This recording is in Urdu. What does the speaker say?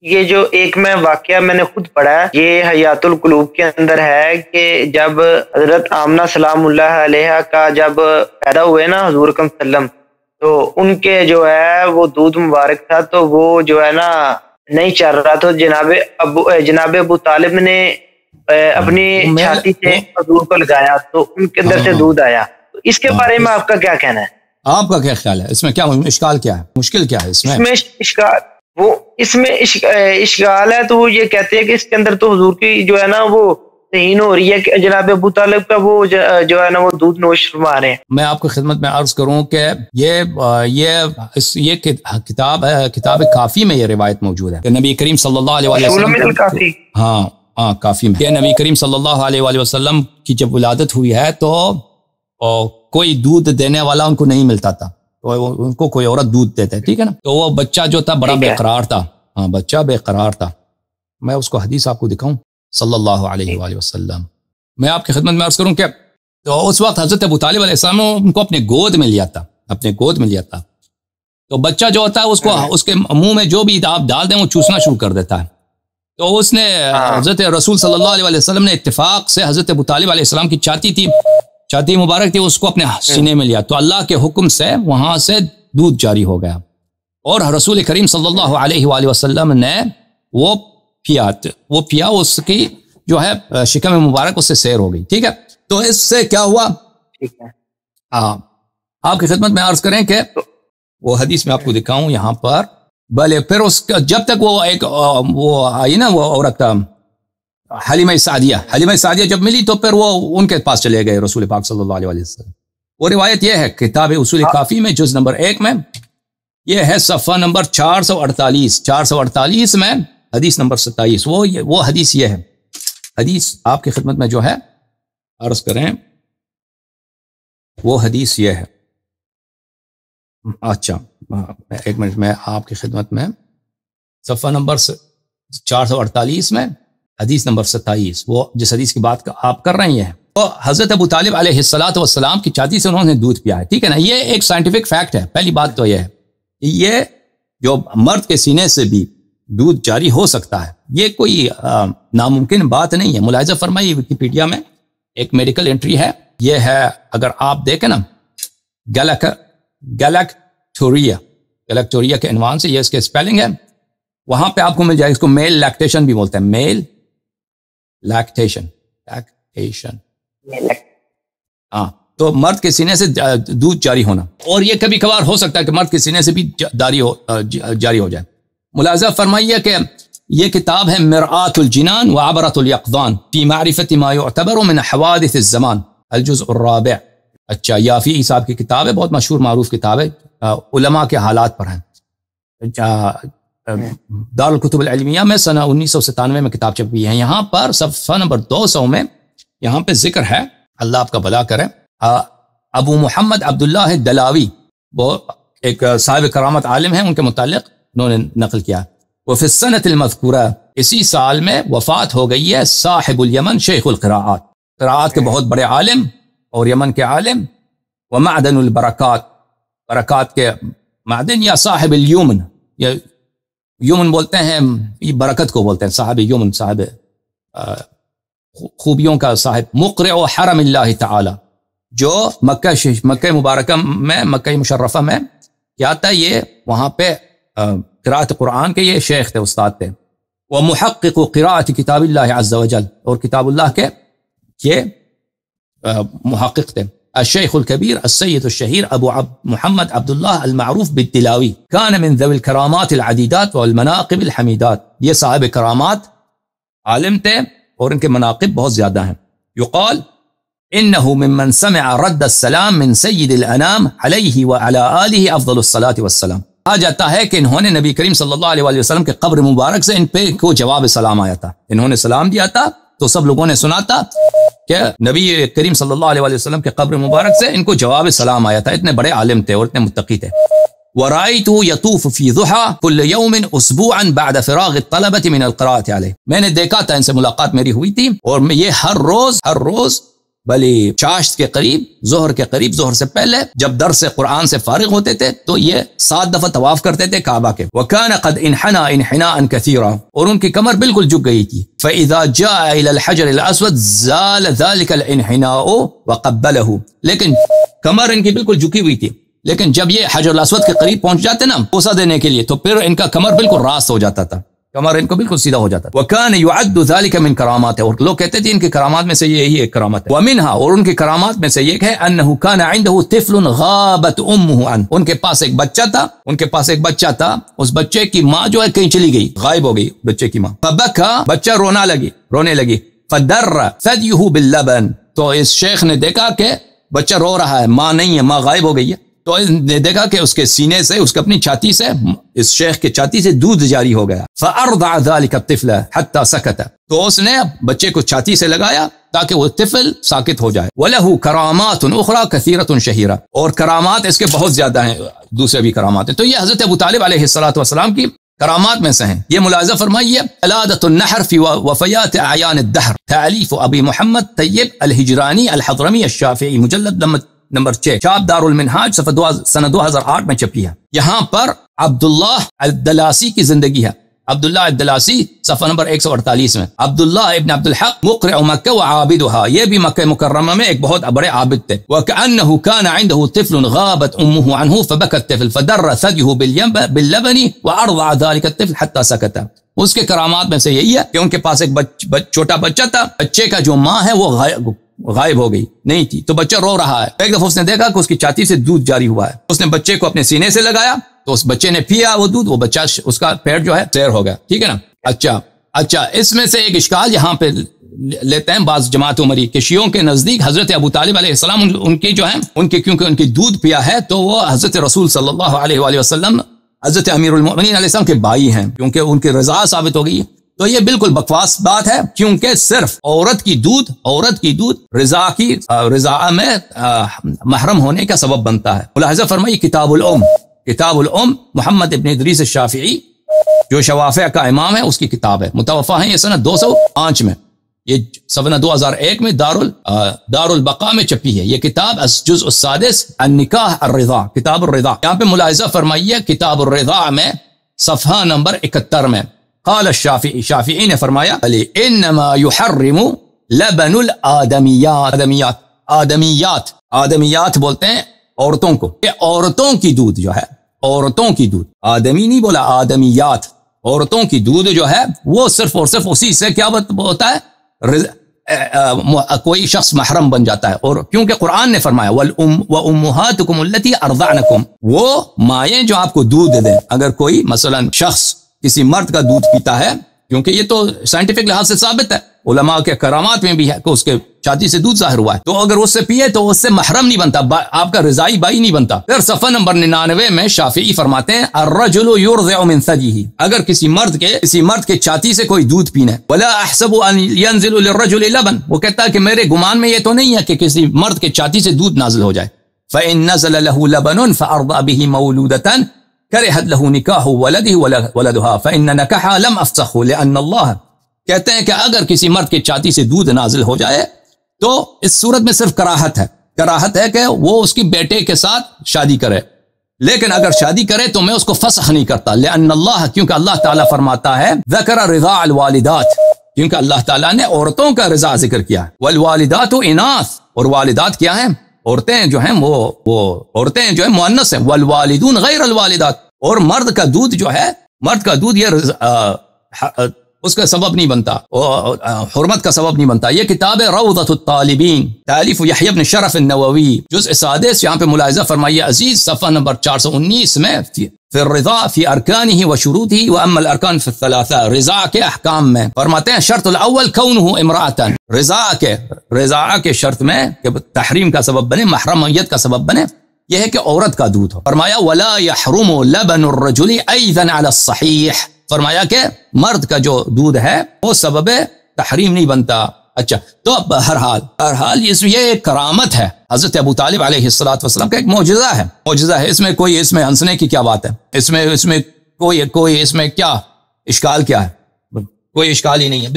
یہ جو ایک میں واقعہ میں نے خود پڑھا ہے، یہ حیات القلوب کے اندر ہے کہ جب حضرت آمنہ سلام اللہ علیہ کا جب پیدا ہوئے نا حضور اکرم صلی اللہ علیہ وسلم، تو ان کے جو ہے وہ دودھ مبارک تھا، تو وہ جو ہے نا نہیں چل رہا، تو جناب ابو طالب نے اپنی چھاتی سے حضور کو لگایا تو ان کے اندر سے دودھ آیا. تو اس کے بارے میں آپ کا کیا کہنا ہے؟ آپ کا کیا خیال ہے اس میں؟ کیا اشکال کیا ہے، مشکل کیا ہے اس میں؟ اس میں اشکال ہے، تو وہ یہ کہتے ہیں کہ اس کے اندر تو حضور کی جو ہے نا وہ توہین ہو رہی ہے کہ جناب ابو طالب کا وہ جو ہے نا وہ دودھ نوش فرما رہے ہیں. میں آپ کو خدمت میں عرض کروں کہ یہ کتاب کافی میں یہ روایت موجود ہے کہ نبی کریم صلی اللہ علیہ وسلم، ہاں کافی میں، کہ نبی کریم صلی اللہ علیہ وسلم کی جب ولادت ہوئی ہے تو کوئی دودھ دینے والا ان کو نہیں ملتا تھا، تو ان کو کوئی عورت دودھ دیتے، ٹھیک ہے نا. تو وہ بچہ جو تھا بڑا بے قرار تھا، ہاں بچہ بے قرار تھا. میں اس کو حدیث آپ کو دکھاؤں صلی اللہ علیہ وآلہ وسلم. میں آپ کی خدمت میں عرض کروں کہ تو اس وقت حضرت ابو طالب علیہ السلام ان کو اپنے گود میں لیا تھا. تو بچہ جو ہوتا ہے اس کو اس کے منہ میں جو بھی آپ ڈال دیں وہ چوسنا شروع کر دیتا ہے. تو اس نے حضرت رسول صلی اللہ علیہ وسلم نے اتفاق سے حضرت ابو طالب علیہ السلام کی چھاتی مبارک تھی، اس کو اپنے سینے میں لیا، تو اللہ کے حکم سے وہاں سے دودھ جاری ہو گیا، اور رسول کریم صلی اللہ علیہ وآلہ وسلم نے وہ پیا اس کی جو ہے شکم مبارک اس سے سیر ہو گئی. ٹھیک ہے، تو اس سے کیا ہوا؟ آپ کی خدمت میں عرض کریں کہ وہ حدیث میں آپ کو دکھاؤں یہاں پر. بھلے پھر اس جب تک وہ آئی نا وہ عورت حلیمہ سعدیہ جب ملی تو پھر وہ ان کے پاس چلے گئے رسول پاک صلی اللہ علیہ وسلم. وہ روایت یہ ہے کتاب اصول کافی میں جز نمبر 1 میں، یہ ہے صفحہ نمبر 448 میں حدیث نمبر 27. وہ حدیث یہ ہے، حدیث آپ کی خدمت میں جو ہے عرض کریں، وہ حدیث یہ ہے. اچھا ایک منٹ میں آپ کی خدمت میں صفحہ نمبر 448 میں حدیث نمبر 27، وہ جس حدیث کی بات آپ کر رہے ہیں، تو حضرت ابو طالب علیہ السلام کی چھاتی سے انہوں نے دودھ پیا ہے. ٹھیک ہے نا، یہ ایک سائنٹیفک فیکٹ ہے. پہلی بات تو یہ ہے یہ جو مرد کے سینے سے بھی دودھ جاری ہو سکتا ہے، یہ کوئی ناممکن بات نہیں ہے. ملاحظہ فرمائیے ویکیپیڈیا میں ایک میڈیکل انٹری ہے، یہ ہے اگر آپ دیکھیں نا گلیکٹوریا کے عنوان سے، یہ اس کے اسپیلنگ ہے، وہاں پہ آپ کو مل جائے. اس کو میل لیکٹیشن بھی بولتے ہیں، میل لیکٹیشن. ہاں، تو مرد کے سینے سے دودھ جاری ہونا، اور یہ کبھی کبھار ہو سکتا ہے کہ مرد کے سینے سے بھی جاری ہو جائے. ملاحظہ فرمائیے کہ یہ کتاب ہے مرآت الجنان وعبرۃ الیقظان فی معرفۃ ما یعتبر من حوادث الزمان، الجزء الرابع. اچھا، یافعی صاحب کی کتاب ہے، بہت مشہور معروف کتاب ہے، علماء کے حالات پر ہیں. دارالکتب العلمیہ میں سنہ 1997 میں کتاب چھپی ہے. یہاں پر صفحہ نمبر 200 میں یہاں پہ ذکر ہے، اللہ آپ کا بھلا کرے، ابو محمد عبداللہ دلاوی، وہ ایک صاحب کرامت عالم ہیں، ان کے متعلق انہوں نے نقل کیا. وفی السنۃ المذکورہ، اسی سال میں وفات ہو گئی ہے صاحب الیمن شیخ القراءات، قراءات کے بہت بڑے عالم اور یمن کے عالم، ومعدن البرکات، برکات کے معدن، یا صاحب الیمن، یا یمن بولتے ہیں، یہ برکت کو بولتے ہیں، صاحب یمن، صاحب خوبیوں کا صاحب. مقرع حرم اللہ تعالی، جو مکہ مبارکہ میں، مکہ مشرفہ میں کیا تھا، یہ وہاں پہ قراءت قرآن کے یہ شیخ تھے، استاد تھے. ومحقق قراءت کتاب اللہ عز وجل، اور کتاب اللہ کے یہ محقق تھے. الشیخ الکبیر السید الشہیر ابو محمد عبداللہ المعروف بالدلاوی، کان من ذوی الکرامات العدیدات والمناقب الحمیدات. یہ صاحب کرامات عالم تھے اور ان کے مناقب بہت زیادہ ہیں. یقال انه ممن سمع رد السلام من سید الانام علیہ وعلی آلہ افضل الصلاة والسلام. کہا جاتا ہے کہ انہوں نے نبی کریم صلی اللہ علیہ وآلہ وسلم کے قبر مبارک سے ان پہ کو جواب سلام آیا تھا. انہوں نے سلام دیا تھا تو سب لوگوں نے سنا تھا کہ نبی کریم صلی اللہ علیہ وآلہ وسلم کے قبر مبارک سے ان کو جواب سلام آیا تھا. اتنے بڑے عالم تھے اور اتنے متقی تھے. وَرَأَيْتُهُ يَطُوفُ فِي ضُحَى كُلَّ يَوْمٍ أُسْبُوعًا بَعْدَ فِرَاغِ الطَّلَبَةِ مِنَ الْقِرَاءَةِ عَلَيْهِ. میں نے دیکھا تھا، ان سے ملاقات میری ہوئی تھی، اور یہ ہر روز بلی چاشت کے قریب، ظہر کے قریب، ظہر سے پہلے جب درس قرآن سے فارغ ہوتے تھے تو یہ 7 دفعہ طواف کرتے تھے کعبہ کے. وَكَانَ قَدْ انْحَنَى انْحِنَاءً كَثِيرًا، اور ان کی کمر بالکل جھک گئی تھی. فَإِذَا جَاءَ إِلَى الْحَجَرِ الْأَسْوَدِ زَالَ ذَلِكَ الْإِنْحِنَاءُ وَقَبَّلَهُ، لیکن کمر ان کی بالکل جھکی ہوئی تھی، لیکن جب یہ حجر الاسود کے قریب پہنچ جاتے نا بوسہ دینے کے لیے تو پھر ان کا کمر بالکل راست ہو جاتا تھا، کمر ان کو بالکل سیدھا ہو جاتا تھا. وَكَانَ يُعَدُّ ذَلِكَ مِنْ كَرَامَاتِهِ، اور لوگ کہتے تھے ان کی کرامات میں سے یہی ایک کرامت ہے. وَمِنْهَا، اور ان کی کرامات میں سے یہ ہے أَنَّهُ كَانَ عِنْدَهُ طِفْلٌ غَابَتْ أُمُّهُ عَنْهُ، ان کے پاس ایک بچہ تھا، اس بچے کی ماں جو ہے کہیں چلی گئی، غائب ہو گئی بچے کی ماں. فَبَكَى، بچہ رونے لگی. فَدَرَّ ثَدْيُهُ بِاللَّبَنِ، تو اس شیخ نے دیکھا کہ بچہ رو رہا ہے، ماں نہیں ہے، ماں غائب ہو گئی ہے. تو اس نے دیکھا کہ اس کے سینے سے، اس کے اپنی چھاتی سے، اس شیخ کے چھاتی سے دودھ جاری ہو گیا. فَأَرْضَعَ ذَلِكَ الطِّفْلَ حَتَّى سَكَتَ، تو اس نے بچے کو چھاتی سے لگایا تاکہ وہ طفل ساکت ہو جائے. وَلَهُ كَرَامَاتٌ أُخْرَى كَثِيرَةٌ شَهِيرَةٌ، اور کرامات اس کے بہت زیادہ ہیں، دوسرے بھی کرامات ہیں. تو یہ حضرت ابو طالب علیہ السلام کی کرامات میں سے ہیں. یہ ملاحظہ فرمائیے، علادۃ النحر فی وفیات اعیان الدہر، تالیف ابی محمد طیب الحجرانی الحضرمی الشافعی، مجلد نمبر 6، چاپ دار المنہاج، سنہ 2008 میں چھپی ہے. یہاں پر عبداللہ الدلاسی کی زندگی ہے. عبداللہ الدلاسی صفحہ نمبر 148 میں. عبداللہ ابن عبد الحق مقرع مکہ وعابدها، یہ بھی مکہ مکرمہ میں ایک بہت بڑے عابد تھے. وَكَأَنَّهُ كَانَ عِنْدَهُ طِفْلٌ غَابَتْ أُمُّهُ عَنْهُ فَبَكَى الطِّفْلُ فَدَرَّ ثَدْيُهُ بِاللَّبَنِ وَأَرْضَعَ ذَلِكَ الطِّفْلُ حَتَّى سَكَتَ. اس کے کرامات میں سے یہی ہے کہ ان کے پاس ایک چھوٹا بچہ تھا، بچے کا جو ماں ہے وہ غائب ہو گئی نہیں تھی، تو بچہ رو رہا ہے. ایک دفعہ اس نے دیکھا کہ اس کی چھاتی سے دودھ جاری ہوا ہے، اس نے بچے کو اپنے سینے سے لگایا تو اس بچے نے پیا وہ دودھ، وہ بچہ اس کا پیٹ جو ہے سیر ہو گیا. ٹھیک ہے نا. اچھا اس میں سے ایک اشکال یہاں پہ لیتے ہیں بعض جماعت عمری کے شیعوں کے نزدیک حضرت ابو طالب علیہ السلام ان کی جو ہے ان کے کیونکہ ان کی دودھ پیا ہے تو وہ حضرت رسول صلی اللہ علیہ وآلہ وسلم حضرت امیر المؤمنین علیہ السلام کے بھائی ہیں، کیونکہ ان کی رضا ثابت ہو گئی. تو یہ بالکل بکواس بات ہے، کیونکہ صرف عورت کی دودھ رضا میں محرم ہونے کا سبب بنتا ہے. ملاحظہ فرمائیے، کتاب الام محمد ابن ادریس الشافعی جو شوافع کا امام ہے اس کی کتاب ہے، متوفہ ہے یہ سنہ 205 میں، یہ سنہ 2001 میں دار البقاء میں چھپی ہے. یہ کتاب الجزء السادس النکاح الرضا، کتاب الرضا. یہاں پہ ملاحظہ فرمائیے کتاب الرضا میں صفحہ نمبر 71 میں قال الشافعی، شافعی نے فرمایا انما يحرم لبن آدمیات بولتے ہیں عورتوں کو، کہ عورتوں کی دودھ جو ہے، عورتوں کی دودھ، آدمی نہیں بولا، آدمیات، عورتوں کی دودھ جو ہے وہ صرف اور صرف اسی سے کیا ہوتا ہے، کوئی شخص محرم بن جاتا ہے. اور کیونکہ قرآن نے فرمایا وَأُمُّهَاتُكُمُ الَّتِي أَرْضَعْنَكُمْ، وہ مائیں جو آپ کو دودھ دیں. اگر کوئی مثلا شخص کسی مرد کا دودھ پیتا ہے، کیونکہ یہ تو سائنٹیفک لحاظ سے ثابت ہے، علماء کے کرامات میں بھی ہے کہ اس کے چھاتی سے دودھ ظاہر ہوا ہے، تو اگر اس سے پیے تو اس سے محرم نہیں بنتا، آپ کا رضائی بھائی نہیں بنتا. پھر صفحہ نمبر 99 میں شافعی فرماتے ہیں الرجل يرضع من ثديه، اگر کسی مرد کے چھاتی سے کوئی دودھ پینا ہے، ولا احسب ان ينزل للرجل لبن، وہ کہتا ہے کہ میرے گمان میں یہ تو نہیں ہے کہ کسی مرد کے چھاتی سے دودھ نازل ہو جائے. فإن نزل له لبن فأرضع به مولودة کرہت له نکاح ولدها فإن نکاحها لم افسخه لأن اللہ، کہتے ہیں کہ اگر کسی مرد کے چھاتی سے دودھ نازل ہو جائے تو اس صورت میں صرف کراہت ہے کہ وہ اس کی بیٹے کے ساتھ شادی کرے، لیکن اگر شادی کرے تو میں اس کو فسخ نہیں کرتا. لأن اللہ، کیونکہ اللہ تعالیٰ فرماتا ہے ذکر رضاع الوالدات، کیونکہ اللہ تعالیٰ نے عورتوں کا رضا ذکر کیا ہے. والوالدات اناث، اور والدات کیا ہیں، عورتیں جو ہیں وہ عورتیں جو ہیں مؤنث ہیں. والوالدون غیر الوالدات، اور مرد کا دودھ جو ہے، مرد کا دودھ یہ اس کا سبب نہیں بنتا، حرمت کا سبب نہیں بنتا. یہ کتاب ہے روضۃ الطالبین، تالیف یحیی بن شرف النووی، جزء سادس. یہاں پہ ملاحظہ فرمائیے عزیز، صفحہ نمبر 419 میں فی الرضا فی ارکانہ و شروطہ و اما الارکان فی الثلاثہ، رضا کے احکام میں فرماتے ہیں شرط الاول کونہ امرأۃ، رضا کے شرط میں کہ تحریم کا سبب بنے، محرمیت کا سبب بنے، یہ ہے کہ عورت کا دودھ ہو. فرمایا ولا يحرم لبن الرجل ایضا علی الصحیح، فرمایا کہ مرد کا جو دودھ ہے وہ سبب تحریم نہیں بنتا. اچھا، تو اب ہر یہ ایک کرامت ہے، حضرت ابو طالب علیہ السلام کا ایک معجزہ ہے. اس میں ہنسنے کی کیا بات ہے، اس میں کوئی اس میں کیا اشکال کیا ہے، کوئی اشکال ہی نہیں ہے.